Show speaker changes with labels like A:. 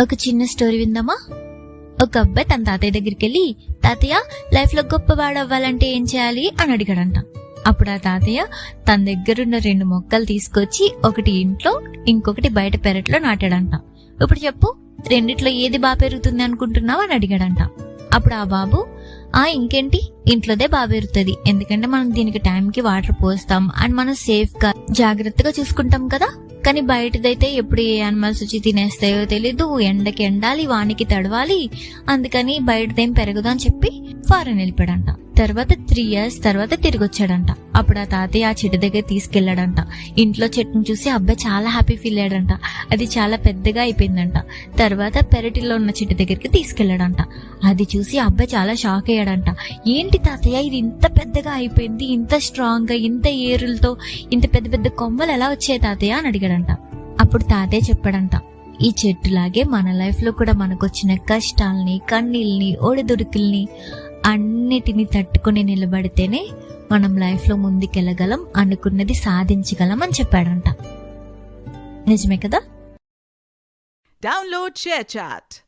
A: ఒక చిన్న స్టోరీ విందామా? ఒక అబ్బాయి తన తాతయ్య దగ్గరికి వెళ్ళి, తాతయ్య, లైఫ్ లో గొప్పవాడు అవ్వాలంటే ఏం చేయాలి అని అడిగాడంట. అప్పుడు ఆ తాతయ్య తన దగ్గరున్న 2 మొక్కలు తీసుకొచ్చి ఒకటి ఇంట్లో ఇంకొకటి బయట పెరట్లో నాటాడంట. ఇప్పుడు చెప్పు, రెండిట్లో ఏది బాగా పెరుగుతుంది అనుకుంటున్నావు అని అడిగాడంట. అప్పుడు ఆ బాబు, ఇంకేంటి, ఇంట్లోదే బాగా పెరుగుతుంది, ఎందుకంటే మనం దీనికి టైంకి వాటర్ పోస్తాం అండ్ మనం సేఫ్ గా జాగ్రత్తగా చూసుకుంటాం కదా. కానీ బయటదైతే ఎప్పుడు ఏ యానిమల్స్ వచ్చి తినేస్తాయో తెలీదు, ఎండకి ఎండాలి, వానికి తడవాలి, అందుకని బయటదేం పెరగదు అని చెప్పి ఫారెన్ వెళ్ళిపోయాడంట. తర్వాత 3 years తర్వాత తిరిగి వచ్చాడంట. అప్పుడు ఆ తాతయ్య ఆ చెట్టు దగ్గర తీసుకెళ్లాడంట. ఇంట్లో చెట్టును చూసి అబ్బాయి చాలా హ్యాపీ ఫీల్ అయ్యాడంట. అది చాలా పెద్దగా అయిపోయిందంట. తర్వాత పెరటిలో ఉన్న చెట్టు దగ్గరికి తీసుకెళ్లాడంట. అది చూసి అబ్బాయి చాలా షాక్ అయ్యాడంట. ఏంటి తాతయ్య, ఇది ఇంత పెద్దగా అయిపోయింది, ఇంత స్ట్రాంగ్ గా, ఇంత ఏరులతో ఇంత పెద్ద పెద్ద కొమ్మలు ఎలా వచ్చాయి తాతయ్య అని అడిగాడంట. అప్పుడు తాతయ్య చెప్పాడంట, ఈ చెట్టులాగే మన లైఫ్ లో కూడా మనకొచ్చిన కష్టాల్ని, కన్నీళ్ళని, ఒడిదుడుకుల్ని అన్నిటినీ తట్టుకుని నిలబడితేనే మనం లైఫ్ లో ముందుకెళ్ళగలం, అనుకున్నది సాధించగలం అని చెప్పాడంట. నిజమే కదా?
B: Download ShareChat.